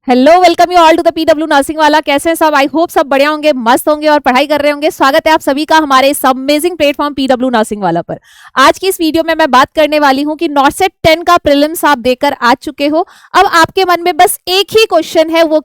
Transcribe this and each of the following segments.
Hello, welcome you all to the PW nursing वाला। कैसे हैं सब? आई होप सब बढ़िया होंगे, मस्त होंगे और पढ़ाई कर रहे होंगे। स्वागत है आप सभी का हमारे इस अमेजिंग प्लेटफॉर्म पीडब्ल्यू नर्सिंग वाला पर। आज की इस वीडियो में मैं बात करने वाली हूं कि नॉर्सेट 10 का प्रीलिम्स आप देकर आ चुके हो। अब आपके मन में बस एक ही क्वेश्चन है, वो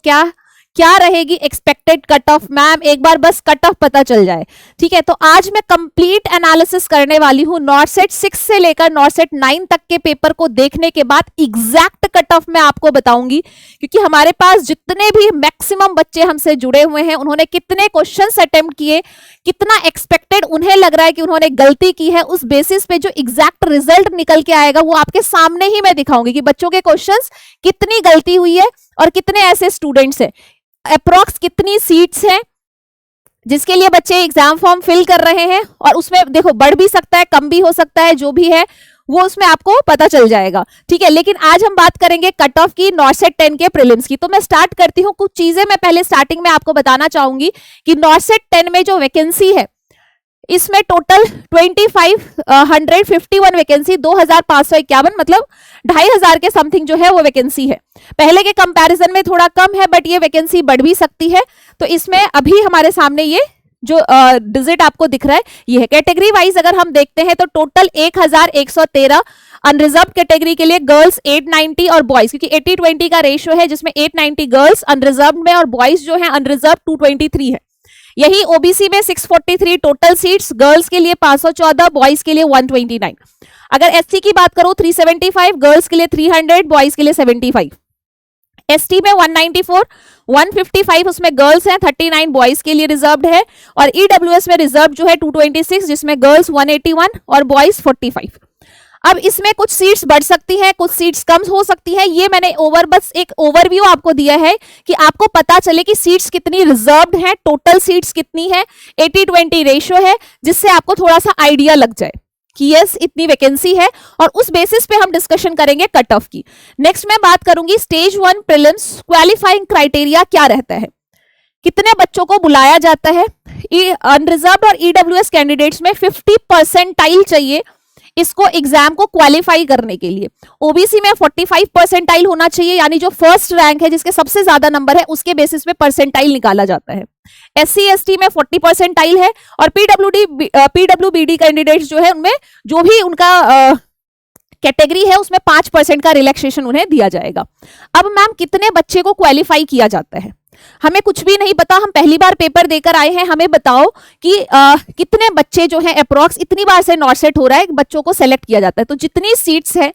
क्या रहेगी एक्सपेक्टेड कट ऑफ। मैम एक बार बस कट ऑफ पता चल जाए, ठीक है। तो आज मैं कंप्लीट एनालिसिस करने वाली हूं नॉर्सेट 6 से लेकर नॉर्सेट 9 तक के पेपर को देखने के बाद एग्जैक्ट कट ऑफ मैं आपको बताऊंगी, क्योंकि हमारे पास जितने भी मैक्सिमम बच्चे हमसे जुड़े हुए हैं, उन्होंने कितने क्वेश्चंस अटेम्प्ट किए, कितना एक्सपेक्टेड उन्हें लग रहा है कि उन्होंने गलती की है, उस बेसिस पे जो एग्जैक्ट रिजल्ट निकल के आएगा वो आपके सामने ही मैं दिखाऊंगी कि बच्चों के क्वेश्चंस कितनी गलती हुई है और कितने ऐसे स्टूडेंट्स हैं, अप्रॉक्स कितनी सीट्स हैं जिसके लिए बच्चे एग्जाम फॉर्म फिल कर रहे हैं। और उसमें देखो बढ़ भी सकता है, कम भी हो सकता है, जो भी है वो उसमें आपको पता चल जाएगा, ठीक है। लेकिन आज हम बात करेंगे कट ऑफ की नॉर्सेट 10 के प्रीलिम्स की। तो मैं स्टार्ट करती हूं। कुछ चीजें मैं पहले स्टार्टिंग में आपको बताना चाहूंगी कि नॉर्सेट 10 में जो वैकेंसी है, इसमें टोटल 2551 वैकेंसी, 2551 मतलब 2500 के समथिंग जो है वो वैकेंसी है। पहले के कंपैरिजन में थोड़ा कम है, बट ये वैकेंसी बढ़ भी सकती है। तो इसमें अभी हमारे सामने ये जो डिजिट आपको दिख रहा है ये है। कैटेगरी वाइज अगर हम देखते हैं तो टोटल 1113 अनरिजर्व कैटेगरी के लिए गर्ल्स 890 और बॉयज, क्योंकि 80-20 का रेशियो है, जिसमें 890 गर्ल्स अनरिजर्व में और बॉयज जो है अनरिजर्व 223 है। यही ओबीसी में 643 टोटल सीट्स, गर्ल्स के लिए 514, बॉयज के लिए 129। अगर एससी की बात करो 375, गर्ल्स के लिए 300, बॉयज के लिए 75। एसटी में 194, 155 उसमें गर्ल्स हैं, 39 बॉयज के लिए रिजर्व्ड है। और ईडब्ल्यूएस में रिजर्व जो है 226, जिसमें गर्ल्स 181 और बॉयज 45। अब इसमें कुछ सीट्स बढ़ सकती हैं, कुछ सीट्स कम हो सकती है। ये मैंने बस एक ओवरव्यू आपको दिया है कि आपको पता चले कि सीट्स कितनी रिजर्व्ड हैं, टोटल सीट्स कितनी है, 80-20 रेशियो है, जिससे आपको थोड़ा सा आइडिया लग जाए कि यस इतनी वैकेंसी है। और उस बेसिस पे हम डिस्कशन करेंगे कट ऑफ की। नेक्स्ट मैं बात करूंगी स्टेज 1 प्रीलिम्स क्वालिफाइंग क्राइटेरिया क्या रहता है, कितने बच्चों को बुलाया जाता है। अनरिजर्व्ड और ईडब्ल्यूएस कैंडिडेट्स में 50 परसेंटाइल चाहिए इसको एग्जाम को क्वालिफाई करने के लिए। ओबीसी में 45 परसेंटाइल होना चाहिए, यानी जो फर्स्ट रैंक है जिसके सबसे ज्यादा नंबर है उसके बेसिस पे परसेंटाइल निकाला जाता है। एससी एसटी में 40 परसेंटाइल है। और पीडब्ल्यूबीडी कैंडिडेट्स जो है उनमें जो भी उनका कैटेगरी है उसमें 5% का रिलैक्सेशन उन्हें दिया जाएगा। अब मैम कितने बच्चे को क्वालिफाई किया जाता है, हमें कुछ भी नहीं पता, हम पहली बार पेपर देकर आए हैं। हमें बताओ कि कितने बच्चे जो हैं अप्रॉक्स, इतनी बार से नॉर्सेट हो रहा है, बच्चों को सेलेक्ट किया जाता है। तो जितनी सीट्स है,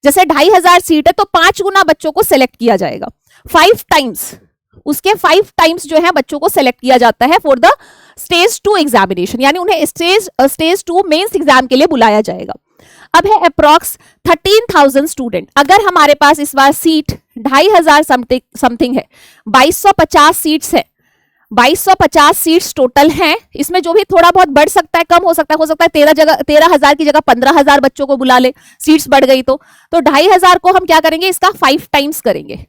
जैसे 2500 सीट है तो 5 गुना बच्चों को सेलेक्ट किया जाएगा, 5 टाइम्स, उसके 5 टाइम्स जो है बच्चों को सेलेक्ट किया जाता है फॉर द स्टेज 2 एग्जामिनेशन, यानी उन्हें स्टेज 2 मेंस एग्जाम के लिए बुलाया जाएगा। अब है अप्रॉक्स 13,000 स्टूडेंट। अगर हमारे पास इस बार सीट 2500 समथिंग है, 2250 सीट्स है, 2250 सीट्स टोटल हैं। इसमें जो भी थोड़ा बहुत बढ़ सकता है, कम हो सकता है 13,000 की जगह 15,000 बच्चों को बुला ले, सीट्स बढ़ गई तो 2500 को हम क्या करेंगे, इसका 5 टाइम्स करेंगे,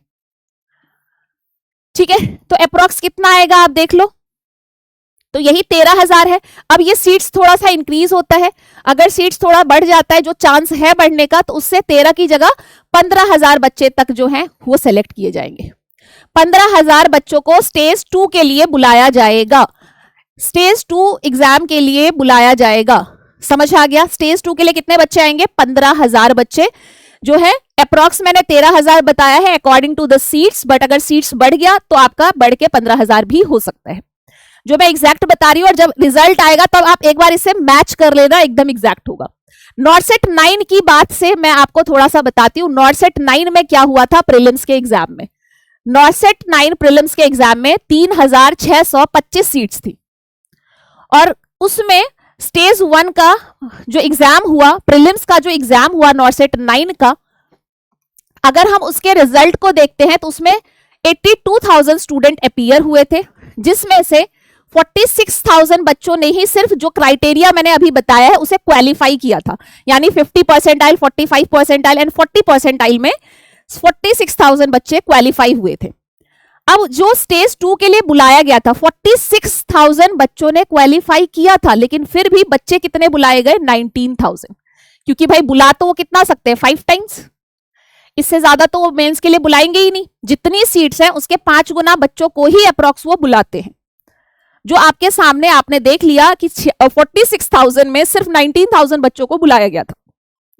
ठीक है। तो अप्रॉक्स कितना आएगा आप देख लो, तो यही 13,000 है। अब ये सीट्स थोड़ा सा इंक्रीज होता है, अगर सीट्स थोड़ा बढ़ जाता है, जो चांस है बढ़ने का, तो उससे 13 की जगह 15,000 बच्चे तक जो हैं वो सेलेक्ट किए जाएंगे। 15,000 बच्चों को स्टेज 2 के लिए बुलाया जाएगा, स्टेज 2 एग्जाम के लिए बुलाया जाएगा। समझ आ गया? स्टेज 2 के लिए कितने बच्चे आएंगे, 15,000 बच्चे जो है अप्रॉक्स मैंने 13,000 बताया है according to the seats, but अगर सीट्स बढ़ गया तो आपका बढ़ के 15,000 भी हो सकता है। जो मैं एग्जैक्ट बता रही हूं, और जब रिजल्ट आएगा तब आप एक बार इसे मैच कर लेना, एकदम एग्जैक्ट होगा। नॉर्सेट 9 की बात से मैं आपको थोड़ा सा बताती हूं, नॉर्सेट 9 में क्या हुआ था प्रीलिम्स के एग्जाम में। नॉर्सेट 9 प्रीलिम्स के एग्जाम में 3,625 सीट्स थी, और उसमें स्टेज 1 का जो एग्जाम हुआ, प्रीलिम्स का जो एग्जाम हुआ नॉर्सेट 9 का, अगर हम उसके रिजल्ट को देखते हैं तो उसमें 82,000 स्टूडेंट अपीयर हुए थे, जिसमें से 46,000 बच्चों ने ही सिर्फ जो क्राइटेरिया मैंने अभी बताया है उसे क्वालिफाई किया था, यानी 50 परसेंटाइल, 45 परसेंटाइल एंड 40 परसेंटाइल में 46,000 बच्चे क्वालिफाई हुए थे। अब जो स्टेज 2 के लिए बुलाया गया था, 46,000 बच्चों ने क्वालिफाई किया था, लेकिन फिर भी बच्चे कितने बुलाए गए, 19,000, क्योंकि भाई बुला तो वो कितना सकते हैं, 5 टाइम्स। इससे ज्यादा तो वो मेंस के लिए बुलाएंगे ही नहीं। जितनी सीट्स हैं उसके 5 गुना बच्चों को ही अप्रॉक्स वो बुलाते हैं। जो आपके सामने आपने देख लिया कि 46,000 में सिर्फ 19,000 बच्चों को बुलाया गया था।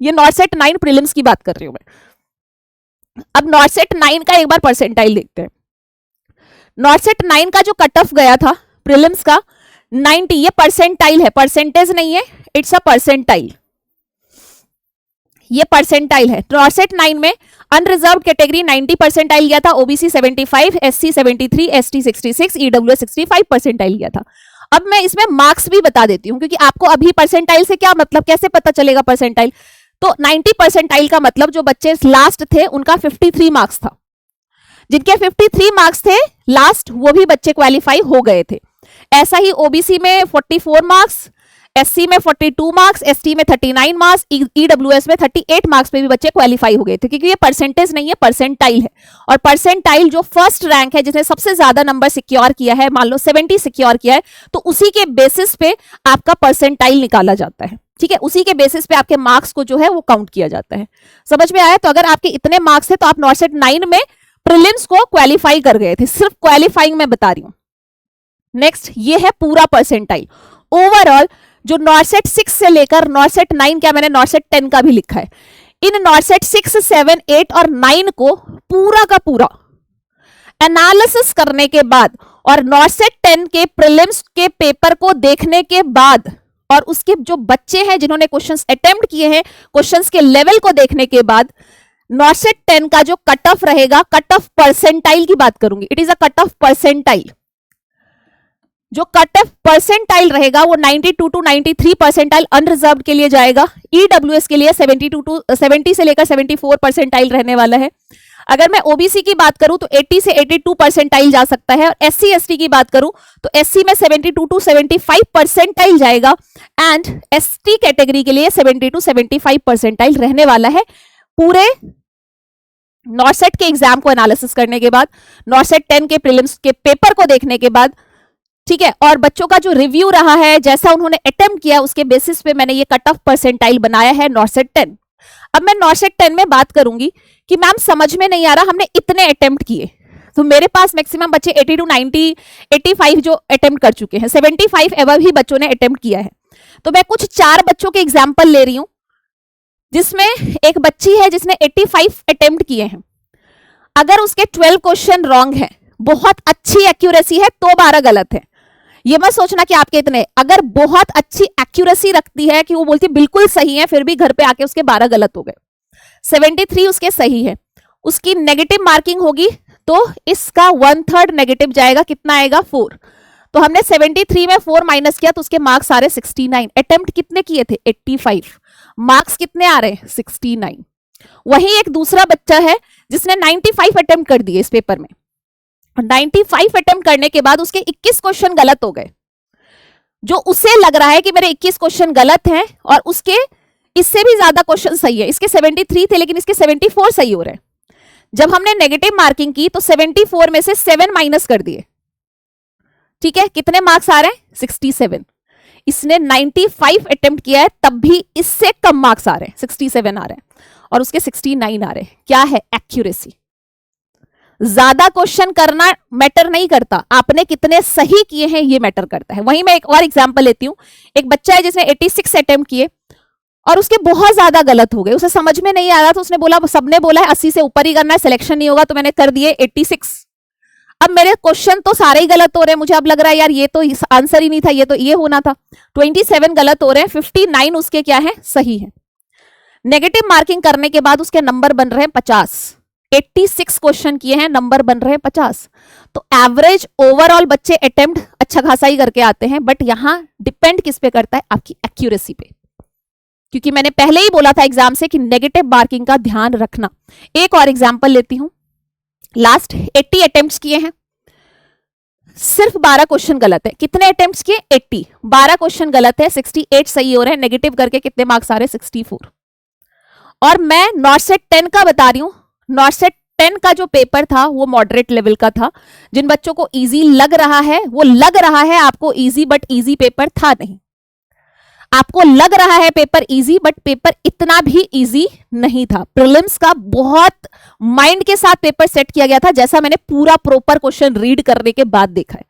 ये नॉर्सेट 9 प्रीलिम्स की बात कर रही हूं मैं। अब नॉर्सेट 9 का एक बार परसेंटाइल देखते हैं। नॉर्सेट 9 का जो कट ऑफ गया था प्रीलिम्स का 90, ये परसेंटाइल है, परसेंटेज नहीं है, इट्स अ परसेंटाइल। ये परसेंटाइल है। नॉर्सेट 9 में अनरिजर्व कैटेगरी 90 परसेंटाइल गया था, OBC 75, SC 73, ST 66, EWS 65 percentile गया था। अब मैं इसमें मार्क्स भी बता देती हूं, क्योंकि आपको अभी परसेंटाइल से क्या मतलब, कैसे पता चलेगा परसेंटाइल। तो 90 परसेंटाइल का मतलब जो बच्चे लास्ट थे उनका 53 मार्क्स था। जिनके 53 मार्क्स थे लास्ट, वो भी बच्चे क्वालिफाई हो गए थे। ऐसा ही ओबीसी में 44 मार्क्स, एससी में 42 मार्क्स, एसटी में 39 मार्क्स, ईडब्ल्यूएस में 38 मार्क्स पे भी बच्चे क्वालिफाई हो गए थे, क्योंकि ये परसेंटेज नहीं है, परसेंटाइल है। और परसेंटाइल जो फर्स्ट रैंक है, जिसने सबसे ज्यादा नंबर सिक्योर किया है, मान लो 70 सिक्योर किया है, तो उसी के बेसिस पे आपका परसेंटाइल निकाला जाता है। ठीक है, उसी के बेसिस पे आपके मार्क्स को जो है वो काउंट किया जाता है। समझ में आया? तो अगर आपके इतने मार्क्स है तो आप नॉर्सेट 9 में प्रीलिम्स को क्वालिफाई कर गए थे। सिर्फ क्वालिफाइंग में बता रही हूं। नेक्स्ट, ये है पूरा परसेंटाइल ओवरऑल। जो नॉर्सेट 6 से लेकर नॉर्सेट 9, क्या मैंने नॉर्सेट 10 का भी लिखा है, इन नॉर्सेट 6, 7, 8 और 9 को पूरा का पूरा एनालिसिस करने के बाद और नॉर्सेट 10 के प्रीलिम्स के पेपर को देखने के बाद और उसके जो बच्चे हैं जिन्होंने क्वेश्चंस अटेम्प्ट किए हैं, क्वेश्चंस के लेवल को देखने के बाद नॉर्सेट 10 का जो कट ऑफ रहेगा, कट ऑफ परसेंटाइल की बात करूंगी, it is a cut off percentile. जो कट ऑफ परसेंटाइल रहेगा वो 92 टू 93 परसेंटाइल अनरिजर्व के लिए जाएगा। ईडब्ल्यूएस के लिए 70 से लेकर 74 परसेंटाइल रहने वाला है। अगर मैं ओबीसी की बात करूं तो 80 से 82 परसेंटाइल जा सकता है। और एससी एसटी की बात करूं तो एससी में 72 टू 75 परसेंटाइल जाएगा एंड एसटी कैटेगरी के लिए 70 टू 75 परसेंटाइल रहने वाला है। पूरे नॉर्सेट के एग्जाम को एनालिसिस करने के बाद, नॉर्सेट 10 के प्रीलिम्स के पेपर को देखने के बाद, ठीक है, और बच्चों का जो रिव्यू रहा है, जैसा उन्होंने अटेम्प्ट किया, उसके बेसिस पे मैंने ये कट ऑफ परसेंटाइल बनाया है नॉर्सेट 10। अब मैं नॉर्सेट 10 में बात करूंगी कि मैम समझ में नहीं आ रहा, हमने इतने अटेम्प्ट किए, तो मेरे पास मैक्सिमम बच्चे 80 टू 90, 85 जो अटेम्प्ट कर चुके हैं, 75 एवं ही बच्चों ने अटेम्प्ट किया है। तो मैं कुछ 4 बच्चों के एग्जाम्पल ले रही हूं, जिसमें एक बच्ची है जिसने 85 अटेम्प्ट किए हैं। अगर उसके 12 क्वेश्चन रॉन्ग है, बहुत अच्छी एक्यूरेसी है, तो 12 गलत है। ये मत सोचना कि आपके इतने, अगर बहुत अच्छी एक्यूरेसी रखती है कि वो बोलती है बिल्कुल सही है, फिर भी घर पे आके उसके 12 गलत हो गए, 73 उसके सही है, उसकी नेगेटिव मार्किंग होगी तो इसका 1/3 नेगेटिव जाएगा। कितना आएगा? 4। तो हमने 73 में 4 माइनस किया तो उसके मार्क्स आ रहे 69। अटेम्प्ट कितने किए थे? 85। मार्क्स कितने आ रहे? 69। वही एक दूसरा बच्चा है जिसने 95 अटेम्प्ट कर दिए इस पेपर में। 95 अटेम्प्ट करने के बाद उसके 21 क्वेश्चन गलत हो गए। जो उसे लग रहा है कि मेरे 21 क्वेश्चन गलत हैं और उसके इससे भी ज्यादा क्वेश्चन सही है, इसके 73 थे लेकिन इसके 74 सही हो रहे हैं। जब हमने नेगेटिव मार्किंग की तो 74 में से 7 माइनस कर दिए। ठीक है, कितने मार्क्स आ रहे हैं? 67। इसने 95 अटेम्प्ट किया है, तब भी इससे कम मार्क्स आ रहे हैं, 67 आ रहे हैं और उसके 69 आ रहे हैं। क्या है? एक्यूरेसी। ज्यादा क्वेश्चन करना मैटर नहीं करता, आपने कितने सही किए हैं ये मैटर करता है। वहीं मैं एक और एग्जांपल लेती हूं। एक बच्चा है जिसने 86 अटेम्प्ट किए और उसके बहुत ज्यादा गलत हो गए, उसे समझ में नहीं आ रहा, तो उसने बोला, सबने बोला है 80 से ऊपर ही करना है, सिलेक्शन नहीं होगा, तो मैंने कर दिए 86। अब मेरे क्वेश्चन तो सारे ही गलत हो रहे हैं, मुझे अब लग रहा है यार ये तो आंसर ही नहीं था, ये तो ये होना था। 27 गलत हो रहे हैं, 59 उसके क्या है? सही है। नेगेटिव मार्किंग करने के बाद उसके नंबर बन रहे हैं 50। 86 क्वेश्चन किए हैं, नंबर बन रहे हैं 50। तो एवरेज ओवरऑल बच्चे अटेम्प्ट अच्छा खासा ही करके आते हैं, बट यहां डिपेंड किस पे करता है? आपकी एक्यूरेसी पे। क्योंकि मैंने पहले ही बोला था एग्जाम से कि नेगेटिव मार्किंग का ध्यान रखना। एक और एग्जांपल लेती हूं। लास्ट 80 अटेम्प्ट्स किए हैं, सिर्फ 12 क्वेश्चन गलत है। कितने अटेम्प्ट्स किए? 80। 12 क्वेश्चन गलत है, 68 सही हो रहे हैं। नेगेटिव करके कितने मार्क्स आ रहे हैं? 64। और मैं नॉर्सेट 10 का बता रही हूं। नॉर्सेट 10 का जो पेपर था वो मॉडरेट लेवल का था। जिन बच्चों को इजी लग रहा है, वो लग रहा है आपको इजी, बट इजी पेपर था नहीं। आपको लग रहा है पेपर इजी, बट पेपर इतना भी इजी नहीं था। प्रीलिम्स का बहुत माइंड के साथ पेपर सेट किया गया था, जैसा मैंने पूरा प्रॉपर क्वेश्चन रीड करने के बाद देखा है।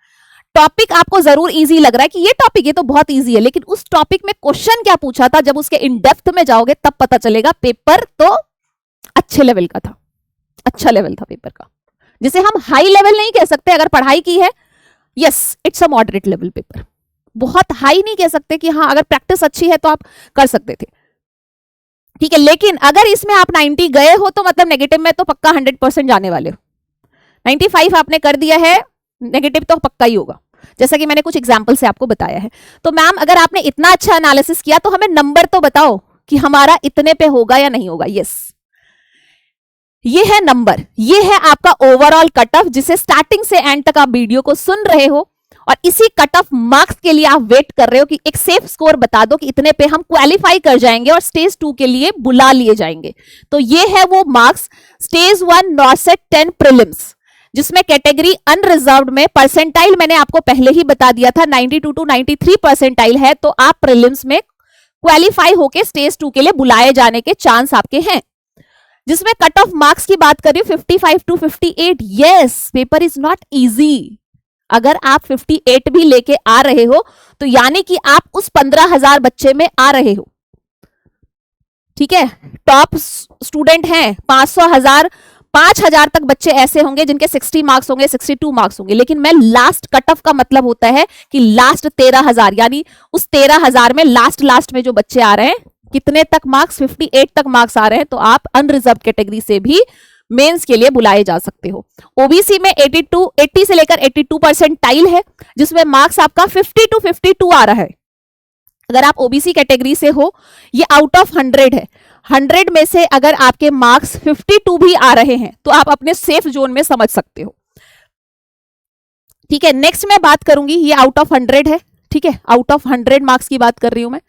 टॉपिक आपको जरूर इजी लग रहा है कि ये टॉपिक ये तो बहुत इजी है, लेकिन उस टॉपिक में क्वेश्चन क्या पूछा था, जब उसके इन डेप्थ में जाओगे तब पता चलेगा पेपर तो अच्छे लेवल का था, अच्छा लेवल था पेपर का, जिसे हम हाई लेवल नहीं कह सकते अगर पढ़ाई की है। Yes, it's a moderate level paper, बहुत हाई नहीं कह सकते कि हाँ अगर प्रैक्टिस अच्छी है तो आप कर सकते थे, ठीक है। लेकिन अगर इसमें आप 90 गए हो तो मतलब नेगेटिव में तो पक्का 100% जाने वाले हो। 95 आपने कर दिया है, नेगेटिव तो पक्का ही होगा, जैसा कि मैंने कुछ एग्जाम्पल से आपको बताया है। तो मैम अगर आपने इतना अच्छा एनालिसिस किया तो हमें नंबर तो बताओ कि हमारा इतने पे होगा या नहीं होगा। यस, ये है नंबर, ये है आपका ओवरऑल कट ऑफ, जिसे स्टार्टिंग से एंड तक आप वीडियो को सुन रहे हो और इसी कट ऑफ मार्क्स के लिए आप वेट कर रहे हो कि एक सेफ स्कोर बता दो कि इतने पे हम क्वालिफाई कर जाएंगे और स्टेज 2 के लिए बुला लिए जाएंगे। तो ये है वो मार्क्स स्टेज 1 नॉर्सेट 10 प्रीलिम्स, जिसमें कैटेगरी अनरिजर्व्ड में परसेंटाइल मैंने आपको पहले ही बता दिया था 92 टू 93 परसेंटाइल है, तो आप प्रीलिम्स में क्वालिफाई होके स्टेज 2 के लिए बुलाए जाने के चांस आपके हैं। जिसमें कट ऑफ मार्क्स की बात कर रही हूं 55 to 58। Yes, paper is not easy. अगर आप 58 भी लेके आ रहे हो तो यानी कि आप उस 15,000 बच्चे में आ रहे हो, ठीक है। टॉप स्टूडेंट हैं 500, 1000, 5000 तक बच्चे ऐसे होंगे जिनके 60 मार्क्स होंगे, 62 मार्क्स होंगे, लेकिन मैं लास्ट कट ऑफ का मतलब होता है कि लास्ट 13,000, यानी उस 13,000 में लास्ट में जो बच्चे आ रहे हैं, कितने तक मार्क्स, 58 तक मार्क्स आ रहे हैं, तो आप अनरिजर्व कैटेगरी से भी मेंस के लिए बुलाए जा सकते हो। ओबीसी में 80 से लेकर 82 परसेंटाइल है, जिसमें मार्क्स आपका 50 टू 52 आ रहा है। अगर आप ओबीसी कैटेगरी से हो, ये आउट ऑफ 100 है, 100 में से अगर आपके मार्क्स 52 भी आ रहे हैं तो आप अपने सेफ जोन में समझ सकते हो, ठीक है। नेक्स्ट मैं बात करूंगी, ये आउट ऑफ 100 है, ठीक है, आउट ऑफ 100 मार्क्स की बात कर रही हूं मैं,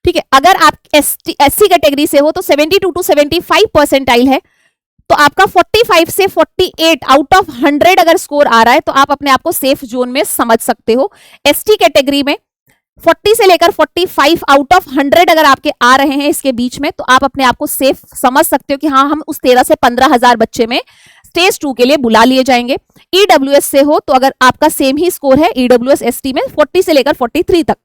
ठीक है। अगर आप एससी कैटेगरी से हो तो 72 टू 75 परसेंटाइल है, तो आपका 45 से 48 आउट ऑफ 100 अगर स्कोर आ रहा है तो आप अपने आप को सेफ जोन में समझ सकते हो। एसटी कैटेगरी में 40 से लेकर 45 आउट ऑफ 100 अगर आपके आ रहे हैं इसके बीच में, तो आप अपने आप को सेफ समझ सकते हो कि हाँ हम उस 13 से 15,000 बच्चे में स्टेज 2 के लिए बुला लिए जाएंगे। ईडब्ल्यूएस से हो तो अगर आपका सेम ही स्कोर है, ईडब्ल्यूएस एसटी में 40 से लेकर 43 तक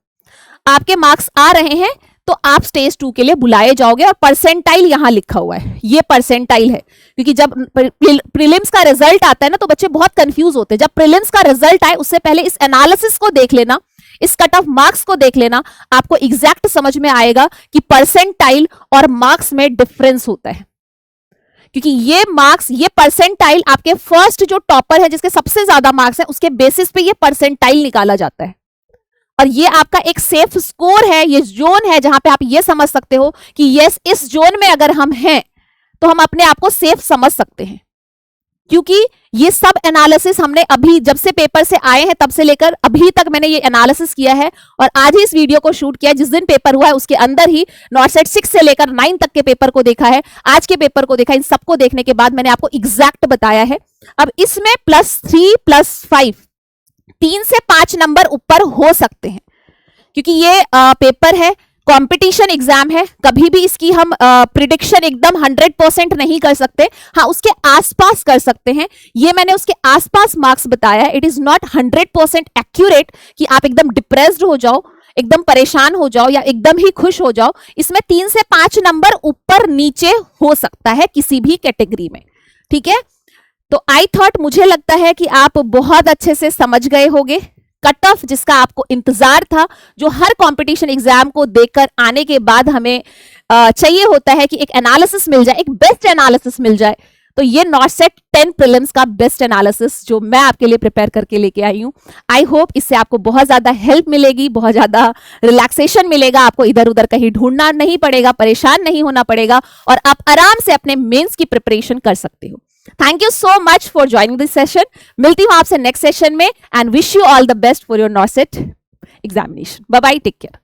आपके मार्क्स आ रहे हैं, तो आप स्टेज 2 के लिए बुलाए जाओगे। और परसेंटाइल यहां लिखा हुआ है, ये परसेंटाइल है, क्योंकि जब प्रीलिम्स का रिजल्ट आता है ना तो बच्चे बहुत कंफ्यूज होते हैं। जब प्रीलिम्स का रिजल्ट आए उससे पहले इस एनालिसिस को देख लेना, इस कट ऑफ मार्क्स को देख लेना, आपको एग्जैक्ट समझ में आएगा कि परसेंटाइल और मार्क्स में डिफरेंस होता है। क्योंकि ये मार्क्स, ये परसेंटाइल आपके फर्स्ट जो टॉपर है जिसके सबसे ज्यादा मार्क्स है उसके बेसिस पे ये परसेंटाइल निकाला जाता है, और ये आपका एक सेफ स्कोर है, ये जोन है जहां पे आप ये समझ सकते हो कि यस इस जोन में अगर हम हैं तो हम अपने आप को सेफ समझ सकते हैं। क्योंकि ये सब एनालिसिस हमने अभी जब से पेपर से आए हैं तब से लेकर अभी तक मैंने ये एनालिसिस किया है, और आज ही इस वीडियो को शूट किया। जिस दिन पेपर हुआ है उसके अंदर ही नॉर्सेट 6 से लेकर 9 तक के पेपर को देखा है, आज के पेपर को देखा। इन सबको देखने के बाद मैंने आपको एग्जैक्ट बताया है। अब इसमें +3 +5 3 से 5 नंबर ऊपर हो सकते हैं, क्योंकि ये पेपर है, कंपटीशन एग्जाम है, कभी भी इसकी हम प्रिडिक्शन एकदम 100% नहीं कर सकते। हाँ, उसके आसपास कर सकते हैं। ये मैंने उसके आसपास मार्क्स बताया है। इट इज नॉट 100% एक्यूरेट कि आप एकदम डिप्रेस्ड हो जाओ, एकदम परेशान हो जाओ या एकदम ही खुश हो जाओ। इसमें 3 से 5 नंबर ऊपर नीचे हो सकता है किसी भी कैटेगरी में, ठीक है। तो आई थॉट, मुझे लगता है कि आप बहुत अच्छे से समझ गए होंगे कट ऑफ जिसका आपको इंतजार था, जो हर कंपटीशन एग्जाम को देखकर आने के बाद हमें चाहिए होता है कि एक एनालिसिस मिल जाए, एक बेस्ट एनालिसिस मिल जाए। तो ये नॉर्सेट 10 प्रीलिम्स का बेस्ट एनालिसिस जो मैं आपके लिए प्रिपेयर करके लेके आई हूं। आई होप इससे आपको बहुत ज्यादा हेल्प मिलेगी, बहुत ज्यादा रिलैक्सेशन मिलेगा, आपको इधर उधर कहीं ढूंढना नहीं पड़ेगा, परेशान नहीं होना पड़ेगा, और आप आराम से अपने मेंस की प्रिपरेशन कर सकते हो। Thank you so much for joining this session. मिलती हूं आपसे नेक्स्ट सेशन में, and wish you all the best for your NORCET examination. Bye bye, take care.